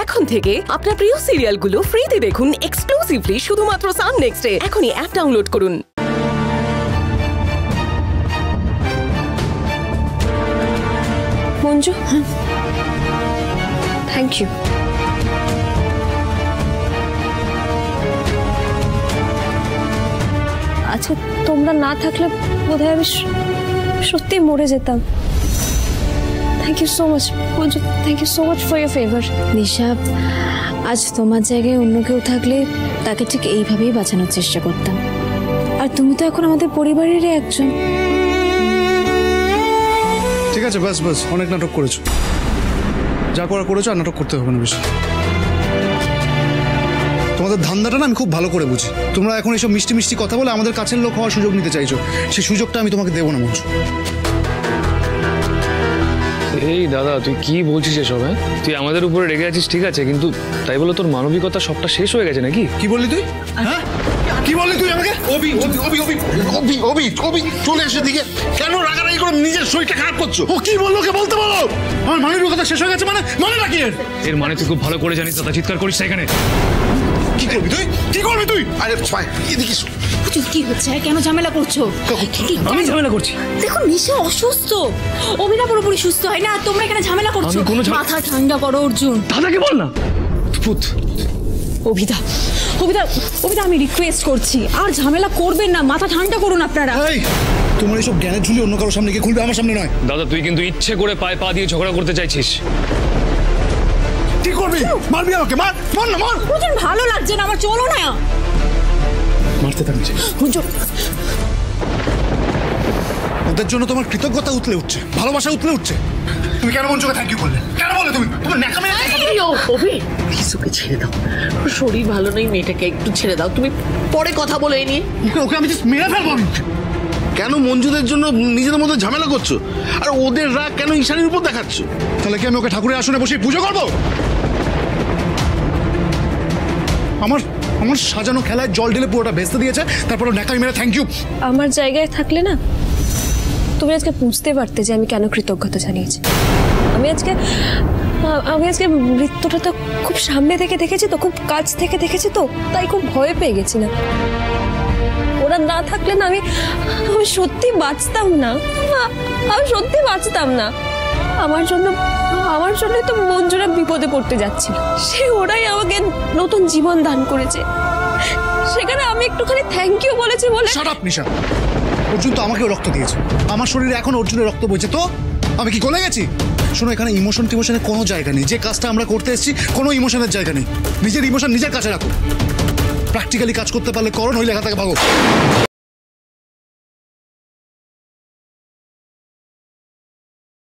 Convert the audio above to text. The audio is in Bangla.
এখন থেকে আপনার প্রিয় সিরিয়ালগুলো ফ্রিতে দেখুন এক্সক্লুসিভলি শুধুমাত্র সান নেক্সটে। এখনই অ্যাপ ডাউনলোড করুন। Manju, thank you. আচ্ছা, তোমরা না থাকলে বোধহয় আমি সত্যি মরে যেতাম। Thank you so much Manju, thank you so much for your favour. Nisha, আজ তোমার জায়গায় অন্য কেউ থাকলে তাকে ঠিক এইভাবেই বাঁচানোর চেষ্টা করতাম। আর তুমি তো এখন আমাদের পরিবারেরই একজন। ঠিক আছে, বাস বাস, অনেক নাটক করেছো, যা করা করেছো, আর নাটক করতে হবে না বেশি। তোমাদের ধান্দাটা না আমি খুব ভালো করে বুঝি। তোমরা এখন এইসব মিষ্টি মিষ্টি কথা বলে আমাদের কাছের লোক হওয়ার সুযোগ নিতে চাইছো, সেই সুযোগটা আমি তোমাকে দেবো না মঞ্জু। এই দাদা, তুই কি বলছিস এসব? হ্যাঁ, তুই আমাদের উপরে রেগে আছিস ঠিক আছে, কিন্তু তাই বলে তোর মানবিকতা সবটা শেষ হয়ে গেছে নাকি? কি বললি তুই? হ্যাঁ, কি বললি তুই আমাকে? অভি চলে এসে দিকে কেন রাগারাগি করে নিজের শরীরটা খারাপ করছো? ও কি বললো, কে বলতে বলো? আমার মানবিকতা শেষ হয়ে গেছে মানে নাকি এর মানে তুই খুব ভালো করে জানিস দাদা, চিৎকার করিস এখানে। কি করবি তুই? কি করবি তুই? আরে ভাই, এদিকে এসো। কি হচ্ছে? কেন ঝামেলা করছো? আমি ঝামেলা করছি? দেখো, নিশা অসুস্থ, অভিনা পুরোপুরি সুস্থ হয় না, তোমরা এখানে ঝামেলা করছো। মাথা ঠান্ডা করো অর্জুন। দাদাকে বল না। পুত অভিদা, আমি রিকোয়েস্ট করছি, আর ঝামেলা করবেন না, মাথা ঠান্ডা করুন আপনারা। এই, তোমার এইসব জ্ঞানের ঝুলি অন্য কারোর সামনে গিয়ে খুলবে, আমার সামনে নয়। দাদা, তুই কিন্তু ইচ্ছে করে পায়ে পা দিয়ে ঝগড়া করতে চাইছিস। কি করবি? মারবি আমাকে? মার না, মার। অর্জুন, ভালো লাগছে না আমার, চলো না। মারতে থাকছে। অর্জুন, ওদের জন্য তোমার কৃতজ্ঞতা উতলে উঠছে, ভালোবাসা উতলে উঠছে। তুমি কেন মঞ্জুকে থ্যাংক ইউ বললে? কেন বলে তুমি? তোমার ন্যাকামে অভি, প্লিজ ওকে ছেড়ে দাও, শরীর ভালো নেই, মেয়েটাকে একটু ছেড়ে দাও, তুমি পরে কথা বলে নিয়ে। ওকে আমি জাস্ট মেরে ফেলবো। কেন মঞ্জুদের জন্য নিজেদের মধ্যে ঝামেলা করছো? আর ওদের রাগ কেন ঈশানীর উপর দেখাচ্ছ? তাহলে কি আমি ওকে ঠাকুরের আসনে বসে পুজো করবো? আমার সাজানো খেলায় জল ঢেলে পুরোটা ভেস্তে দিয়েছে, তারপর ন্যাকামি মেরে থ্যাংক ইউ। আমার জায়গায় থাকলে না তুমি আজকে বুঝতে পারতে যে আমি কেন কৃতজ্ঞতা জানিয়েছি। আমি আজকে মৃত্যুটা তো খুব সামনে থেকে দেখেছি তো, খুব কাছ থেকে দেখেছি তো, তাই খুব ভয় পেয়ে গেছি না। ওরা না থাকলে না আমি সত্যি বাঁচতাম না, আমি সত্যি বাঁচতাম না। আমার জন্য তো মঞ্জুরা বিপদে পড়তে যাচ্ছিল, সে ওরাই আমাকে নতুন জীবন দান করেছে। সেখানে আমি একটুখানি থ্যাংক ইউ বলেছি বলে। শাট আপ নিশা। অর্জুন তো আমাকেও রক্ত দিয়েছে, আমার শরীরে এখন অর্জুনের রক্ত বইছে, তো আমি কি গলে গেছি? শোনো, এখানে ইমোশনের কোনো জায়গা নেই। যে কাজটা আমরা করতে এসেছি, কোনো ইমোশনের জায়গা নেই। নিজের ইমোশন নিজের কাছে রাখো। প্র্যাকটিক্যালি কাজ করতে পারলে করো, নইলে এখান থেকে ভাগো।